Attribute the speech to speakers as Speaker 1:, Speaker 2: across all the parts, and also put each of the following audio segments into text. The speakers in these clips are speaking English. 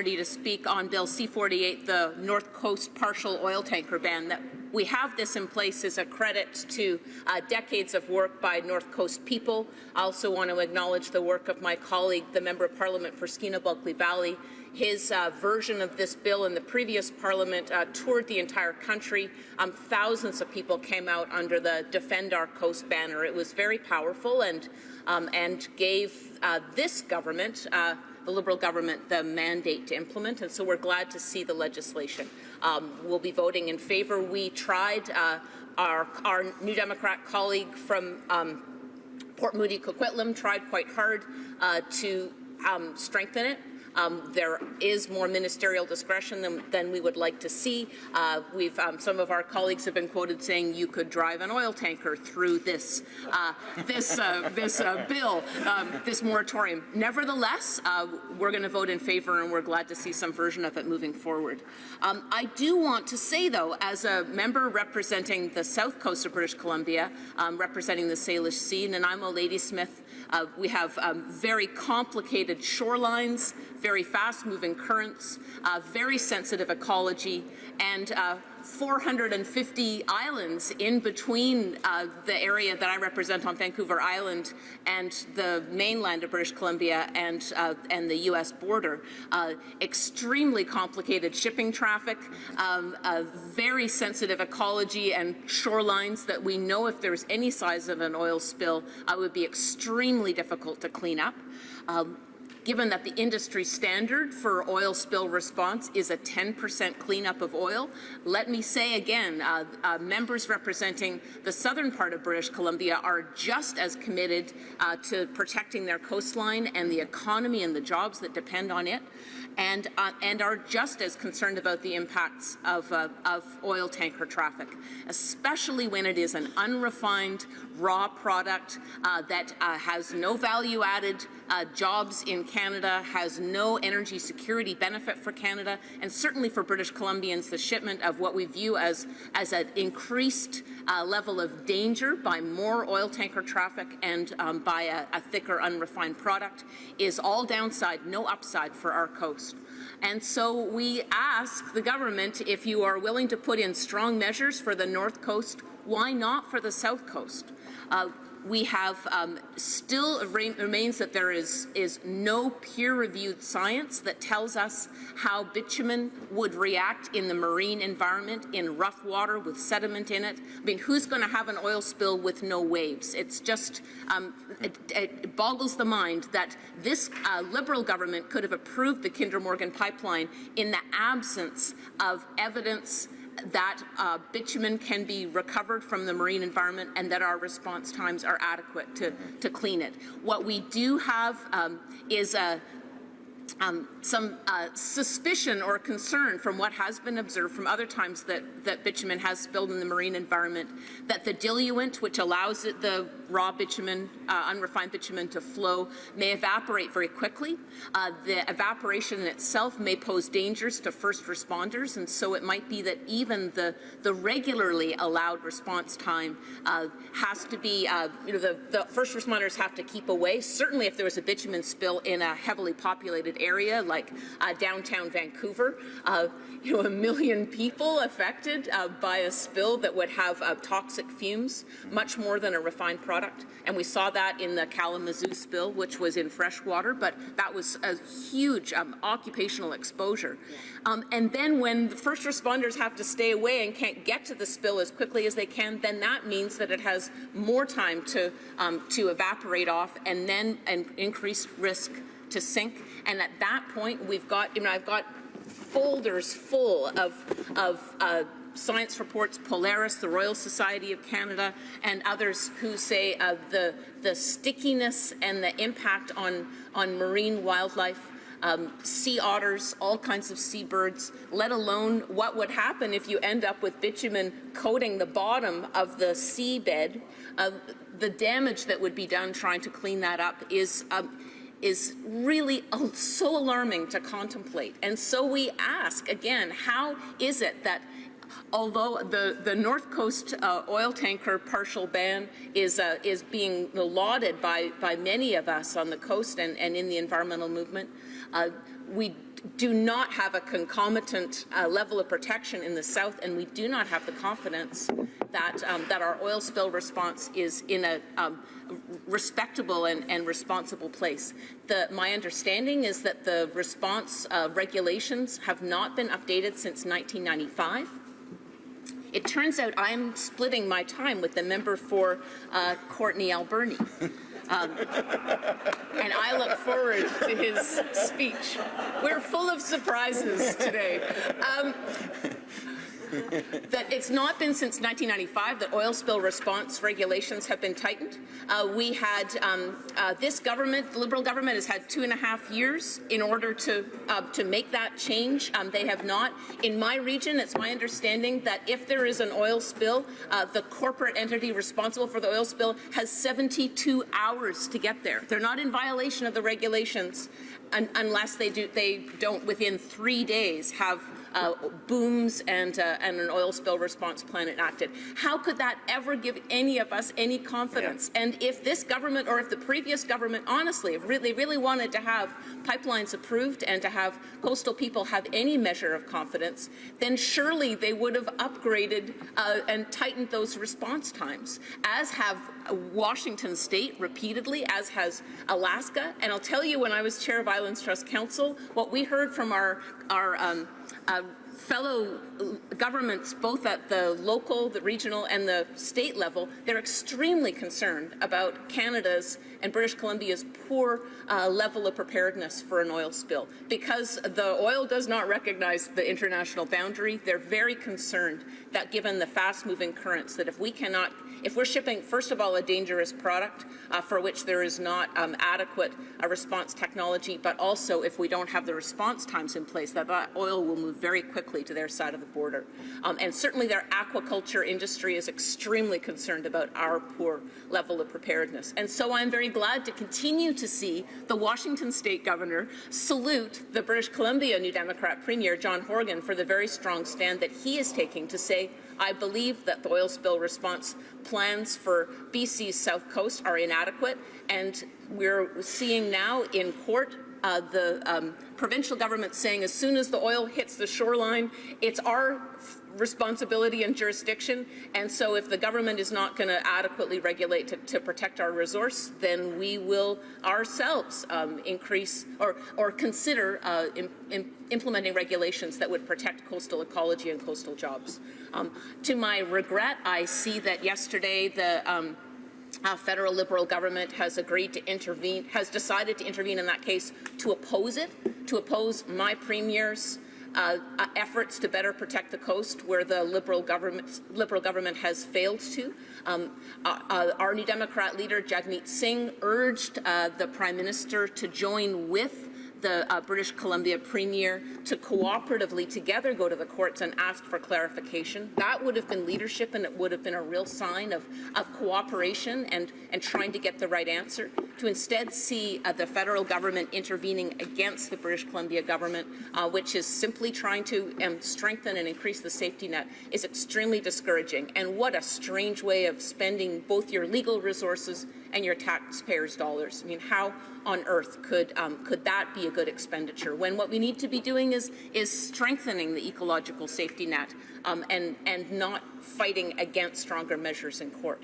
Speaker 1: To speak on Bill C-48, the North Coast partial oil tanker ban. That we have this in place is a credit to decades of work by North Coast people. I also want to acknowledge the work of my colleague, the Member of Parliament for Skeena-Bulkley Valley. His version of this bill in the previous Parliament toured the entire country. Thousands of people came out under the Defend Our Coast banner. It was very powerful and gave this government the Liberal government the mandate to implement, and so we're glad to see the legislation. We'll be voting in favour. We tried, our New Democrat colleague from Port Moody Coquitlam tried quite hard to strengthen it. There is more ministerial discretion than we would like to see. Some of our colleagues have been quoted saying you could drive an oil tanker through this bill, this moratorium. Nevertheless, we're going to vote in favour, and we're glad to see some version of it moving forward. I do want to say, though, as a member representing the south coast of British Columbia, representing the Salish Sea, Nanaimo, Ladysmith, we have very complicated shorelines, very fast-moving currents, very sensitive ecology, and 450 islands in between the area that I represent on Vancouver Island and the mainland of British Columbia and the U.S. border. Extremely complicated shipping traffic, very sensitive ecology and shorelines that we know if there's any size of an oil spill would be extremely difficult to clean up. Given that the industry standard for oil spill response is a 10% cleanup of oil, let me say again, members representing the southern part of British Columbia are just as committed to protecting their coastline and the economy and the jobs that depend on it, and are just as concerned about the impacts of oil tanker traffic, especially when it is an unrefined raw product that has no value-added jobs in Canada, has no energy security benefit for Canada, and certainly for British Columbians, the shipment of what we view as an increased level of danger by more oil tanker traffic and by a thicker unrefined product is all downside, no upside for our coast. And so we ask the government, if you are willing to put in strong measures for the North Coast, why not for the South Coast? We have still remains that there is no peer-reviewed science that tells us how bitumen would react in the marine environment in rough water with sediment in it. I mean, who's going to have an oil spill with no waves? It's just, it boggles the mind that this Liberal government could have approved the Kinder Morgan pipeline in the absence of evidence that bitumen can be recovered from the marine environment and that our response times are adequate to clean it. What we do have is some suspicion or concern from what has been observed from other times that bitumen has spilled in the marine environment, that the diluent, which allows the raw bitumen, unrefined bitumen to flow, may evaporate very quickly. The evaporation in itself may pose dangers to first responders, and so it might be that even the regularly allowed response time has to be, the first responders have to keep away. Certainly if there was a bitumen spill in a heavily populated area like downtown Vancouver, 1 million people affected by a spill that would have toxic fumes, much more than a refined product. And we saw that in the Kalamazoo spill, which was in freshwater, but that was a huge occupational exposure. And then when the first responders have to stay away and can't get to the spill as quickly as they can, then that means that it has more time to evaporate off and then an increased risk to sink. And at that point, we've got, I've got folders full of science reports, Polaris, the Royal Society of Canada, and others who say the stickiness and the impact on marine wildlife, sea otters, all kinds of seabirds, let alone what would happen if you end up with bitumen coating the bottom of the seabed. The damage that would be done trying to clean that up is really so alarming to contemplate. And so we ask, again, how is it that although the North Coast oil tanker partial ban is being lauded by many of us on the coast and in the environmental movement, we do not have a concomitant level of protection in the south, and we do not have the confidence that that our oil spill response is in a respectable and responsible place. My understanding is that the response regulations have not been updated since 1995. It turns out I'm splitting my time with the member for Courtney Alberni. And I look forward to his speech. We're full of surprises today. That it's not been since 1995 that oil spill response regulations have been tightened. We had this government, the Liberal government, has had 2.5 years in order to make that change. They have not. In my region, it's my understanding that if there is an oil spill, the corporate entity responsible for the oil spill has 72 hours to get there. They're not in violation of the regulations unless they don't within 3 days have booms and an oil spill response plan enacted. How could that ever give any of us any confidence? Yeah. And if this government or if the previous government honestly really wanted to have pipelines approved and to have coastal people have any measure of confidence, then surely they would have upgraded and tightened those response times, as have Washington State repeatedly, as has Alaska. And I'll tell you, when I was chair of Islands Trust Council, what we heard from our fellow governments, both at the local, the regional, and the state level, they're extremely concerned about Canada's and British Columbia's poor level of preparedness for an oil spill. Because the oil does not recognize the international boundary, they're very concerned that given the fast-moving currents, that if we're shipping, first of all, a dangerous product for which there is not adequate response technology, but also if we don't have the response times in place, that oil will move very quickly to their side of the border. And certainly their aquaculture industry is extremely concerned about our poor level of preparedness. And so I'm very glad to continue to see the Washington State Governor salute the British Columbia New Democrat Premier, John Horgan, for the very strong stand that he is taking to say, I believe that the oil spill response plans for BC's South Coast are inadequate, and we're seeing now in court the provincial government saying as soon as the oil hits the shoreline, it's our responsibility and jurisdiction, and so if the government is not going to adequately regulate to protect our resource, then we will ourselves increase or consider implementing regulations that would protect coastal ecology and coastal jobs. To my regret, I see that yesterday the federal Liberal government has agreed to intervene, has decided to intervene in that case to oppose it, to oppose my Premier's efforts to better protect the coast where the Liberal government has failed to. Our New Democrat leader, Jagmeet Singh, urged the Prime Minister to join with the British Columbia Premier to cooperatively together go to the courts and ask for clarification. That would have been leadership, and it would have been a real sign of cooperation and trying to get the right answer. To instead see the federal government intervening against the British Columbia government, which is simply trying to strengthen and increase the safety net, is extremely discouraging. And what a strange way of spending both your legal resources and your taxpayers' dollars. I mean, how on earth could that be a good expenditure when what we need to be doing is strengthening the ecological safety net and not fighting against stronger measures in court?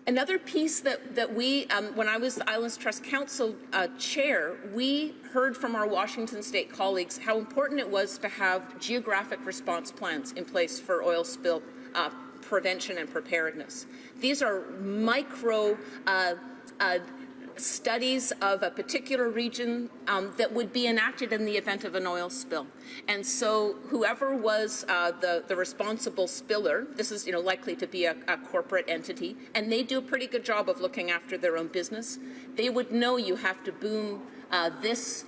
Speaker 1: Another piece that we, when I was the Islands Trust Council chair, we heard from our Washington State colleagues how important it was to have geographic response plans in place for oil spill prevention and preparedness. These are micro studies of a particular region that would be enacted in the event of an oil spill. And so whoever was the responsible spiller, this is likely to be a corporate entity, and they do a pretty good job of looking after their own business, they would know you have to boom this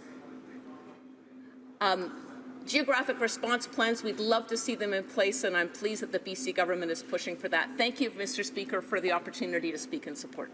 Speaker 1: geographic response plans. We'd love to see them in place, and I'm pleased that the BC government is pushing for that. Thank you, Mr. Speaker, for the opportunity to speak in support.